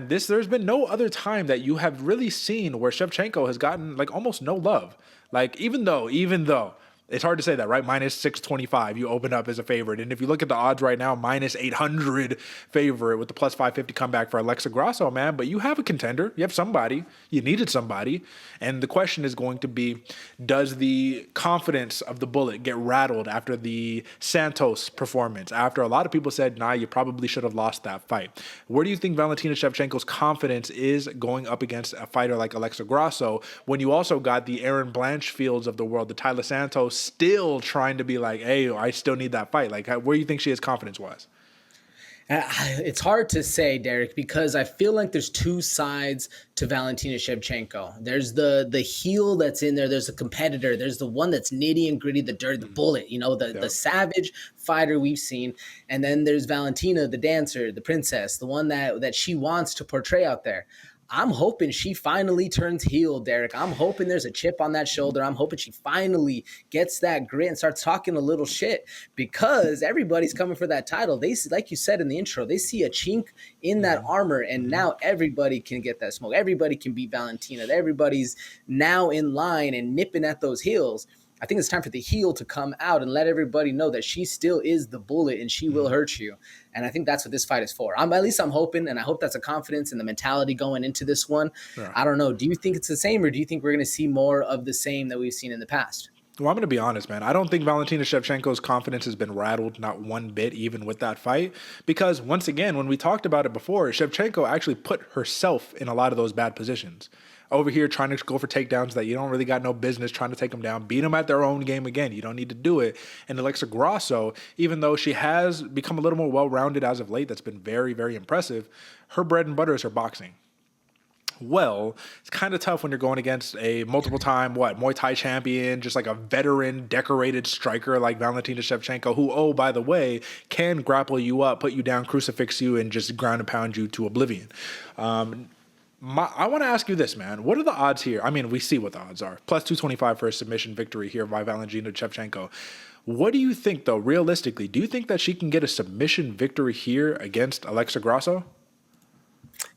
There's been no other time that you have really seen where Shevchenko has gotten like almost no love. Like even though it's hard to say that, right? Minus 625, you open up as a favorite. And if you look at the odds right now, minus 800 favorite with the plus 550 comeback for Alexa Grasso, man. But you have a contender. You have somebody. You needed somebody. And the question is going to be, does the confidence of the Bullet get rattled after the Santos performance? After a lot of people said, nah, you probably should have lost that fight. Where do you think Valentina Shevchenko's confidence is going up against a fighter like Alexa Grasso when you also got the Aaron Blanchfields of the world, the Tyler Santos, still trying to be like, hey, I still need that fight? Like, where do you think she is confidence-wise? It's hard to say, Derek, because I feel like there's two sides to Valentina Shevchenko. There's the heel that's in there. There's the competitor. There's the one that's nitty and gritty, the dirty, the bullet, the savage fighter we've seen. And then there's Valentina, the dancer, the princess, the one that she wants to portray out there. I'm hoping she finally turns heel, Derek. I'm hoping there's a chip on that shoulder. I'm hoping she finally gets that grit and starts talking a little shit, because everybody's coming for that title. They see, like you said in the intro, they see a chink in that armor, and now everybody can get that smoke. Everybody can beat Valentina. Everybody's now in line and nipping at those heels. I think it's time for the heel to come out and let everybody know that she still is the Bullet and she will hurt you. And I think that's what this fight is for. At least I'm hoping, and I hope that's a confidence and the mentality going into this one. Yeah. I don't know. Do you think it's the same, or do you think we're going to see more of the same that we've seen in the past? Well, I'm going to be honest, man. I don't think Valentina Shevchenko's confidence has been rattled, not one bit, even with that fight. Because once again, when we talked about it before, Shevchenko actually put herself in a lot of those bad positions. Over here trying to go for takedowns that you don't really got no business trying to take them down. Beat them at their own game again. You don't need to do it. And Alexa Grasso, even though she has become a little more well-rounded as of late, that's been very, very impressive, her bread and butter is her boxing. Well, it's kind of tough when you're going against a multiple-time, Muay Thai champion, just like a veteran, decorated striker like Valentina Shevchenko, who, oh, by the way, can grapple you up, put you down, crucifix you, and just ground and pound you to oblivion. I want to ask you this, man. What are the odds here? I mean, we see what the odds are. Plus 225 for a submission victory here by Valentina Shevchenko. What do you think, though, realistically? Do you think that she can get a submission victory here against Alexa Grasso?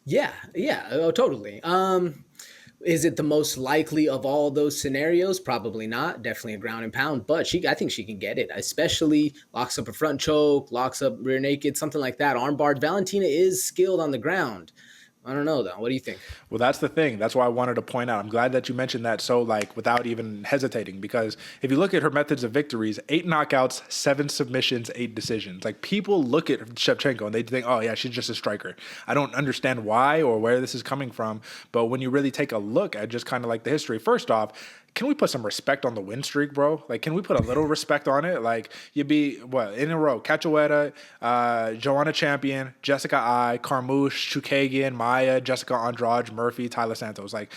Yeah, totally. Is it the most likely of all those scenarios? Probably not. Definitely a ground and pound, but I think she can get it, especially locks up a front choke, locks up rear naked, something like that. Armbar. Valentina is skilled on the ground. I don't know, though. What do you think? Well, that's the thing. That's why I wanted to point out. I'm glad that you mentioned that so, without even hesitating, because if you look at her methods of victories, 8 knockouts, 7 submissions, 8 decisions. Like, people look at Shevchenko and they think, oh, yeah, she's just a striker. I don't understand why or where this is coming from, but when you really take a look at just kind of like the history, first off, can we put some respect on the win streak, bro? Like, can we put a little respect on it? Like, you'd be, in a row, Cachoeira, Joanna Champion, Jessica Ai, Carmouche, Chukagian, Maya, Jessica Andrade, Murphy, Tyler Santos. Like,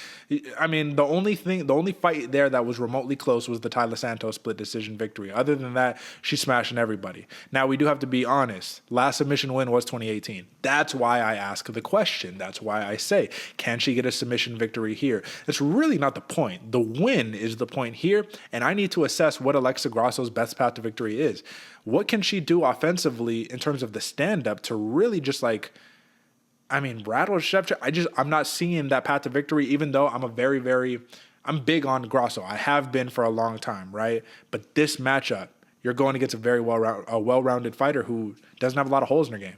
I mean, the only fight there that was remotely close was the Tyler Santos split decision victory. Other than that, she's smashing everybody. Now, we do have to be honest. Last submission win was 2018. That's why I ask the question. That's why I say, can she get a submission victory here? That's really not the point. The win is the point here, and I need to assess what Alexa Grasso's best path to victory is. What can she do offensively in terms of the stand-up to really just rattle Shevchenko? I'm not seeing that path to victory, even though I'm big on Grasso. I have been for a long time, right? But this matchup, you're going against a very well-rounded fighter who doesn't have a lot of holes in her game.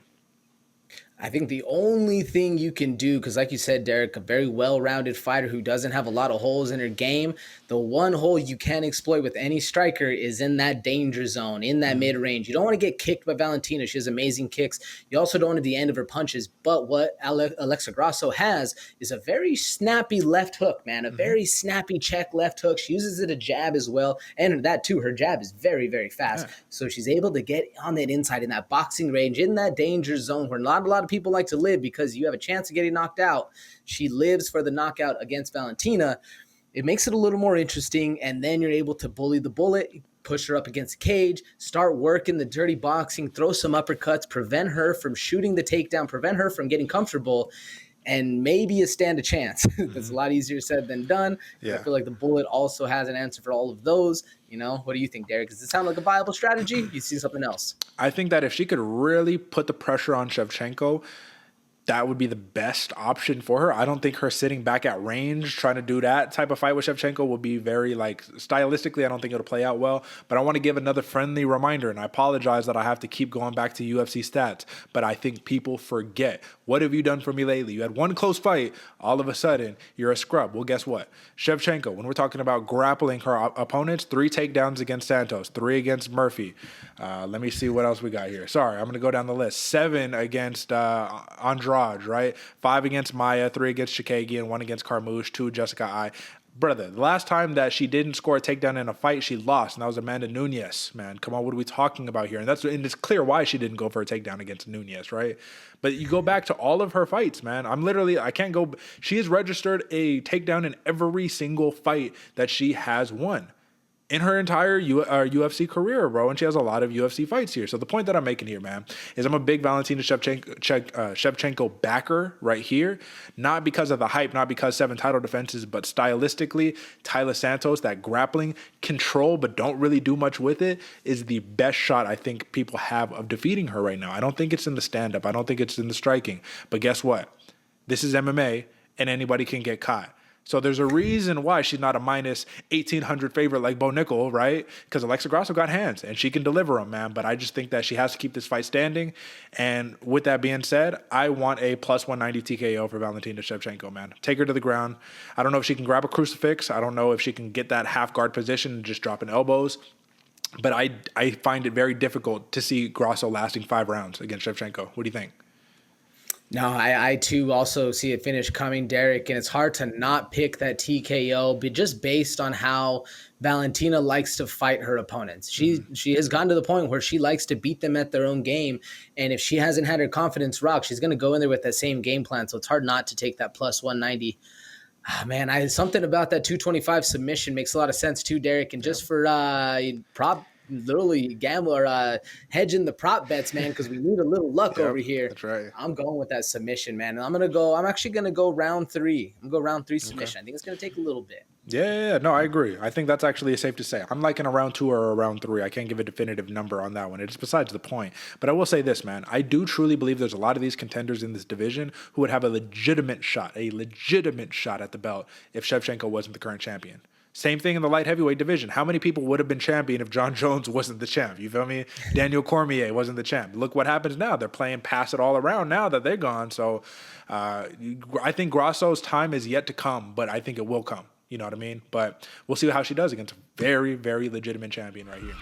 I think the only thing you can do, because like you said, Derek, a very well-rounded fighter who doesn't have a lot of holes in her game, the one hole you can exploit with any striker is in that danger zone, in that mid-range. You don't want to get kicked by Valentina. She has amazing kicks. You also don't want to be the end of her punches. But what Alexa Grasso has is a very snappy left hook, man, a very snappy check left hook. She uses it a jab as well. And that, too, her jab is very, very fast. Yeah. So she's able to get on that inside in that boxing range, in that danger zone where not a lot of people like to live because you have a chance of getting knocked out. She lives for the knockout against Valentina. It makes it a little more interesting, and then you're able to bully the Bullet, push her up against the cage, start working the dirty boxing, throw some uppercuts, prevent her from shooting the takedown, prevent her from getting comfortable, and maybe you stand a chance. It's a lot easier said than done. Yeah. I feel like the Bullet also has an answer for all of those. What do you think, Derek? Does it sound like a viable strategy? You see something else? I think that if she could really put the pressure on Shevchenko, that would be the best option for her. I don't think her sitting back at range trying to do that type of fight with Shevchenko will be very, like, stylistically, I don't think it'll play out well. But I want to give another friendly reminder, and I apologize that I have to keep going back to UFC stats, but I think people forget. What have you done for me lately? You had one close fight, all of a sudden you're a scrub. Well, guess what? Shevchenko, when we're talking about grappling her opponents, 3 takedowns against Santos, 3 against Murphy. Let me see what else we got here. Sorry, I'm going to go down the list. 7 against Andrade, right? 5 against Maya, 3 against Shikagian, 1 against Carmouche, 2 Jessica I. Brother, the last time that she didn't score a takedown in a fight, she lost, and that was Amanda Nunes, man. Come on, what are we talking about here? And it's clear why she didn't go for a takedown against Nunes, right? But you go back to all of her fights, man. I can't go. She has registered a takedown in every single fight that she has won in her entire UFC career, bro. And she has a lot of UFC fights here. So the point that I'm making here, man, is I'm a big Valentina Shevchenko backer right here. Not because of the hype, not because 7 title defenses, but stylistically, Taila Santos, that grappling control, but don't really do much with it, is the best shot I think people have of defeating her right now. I don't think it's in the stand-up. I don't think it's in the striking. But guess what? This is MMA, and anybody can get caught. So there's a reason why she's not a minus 1,800 favorite like Bo Nickel, right? Because Alexa Grasso got hands, and she can deliver them, man. But I just think that she has to keep this fight standing. And with that being said, I want a plus 190 TKO for Valentina Shevchenko, man. Take her to the ground. I don't know if she can grab a crucifix. I don't know if she can get that half guard position and just dropping elbows. But I find it very difficult to see Grasso lasting 5 rounds against Shevchenko. What do you think? No, I too also see a finish coming, Derek, and it's hard to not pick that TKO, but just based on how Valentina likes to fight her opponents. She has gotten to the point where she likes to beat them at their own game, and if she hasn't had her confidence rock, she's going to go in there with that same game plan, so it's hard not to take that plus 190. Man, something about that 225 submission makes a lot of sense too, Derek, and just for literally gambler hedging the prop bets, man, because we need a little luck over here. That's right. I'm going with that submission, man. And I'm actually gonna go round 3. I'm gonna go round 3 submission. Okay. I think it's gonna take a little bit. Yeah, no, I agree. I think that's actually safe to say. I'm liking a round 2 or a round 3. I can't give a definitive number on that one. It's besides the point. But I will say this, man. I do truly believe there's a lot of these contenders in this division who would have a legitimate shot at the belt if Shevchenko wasn't the current champion. Same thing in the light heavyweight division. How many people would have been champion if John Jones wasn't the champ? You feel me? Daniel Cormier wasn't the champ. Look what happens now. They're playing pass it all around now that they're gone. So I think Grasso's time is yet to come, but I think it will come. You know what I mean? But we'll see how she does against a very, very legitimate champion right here.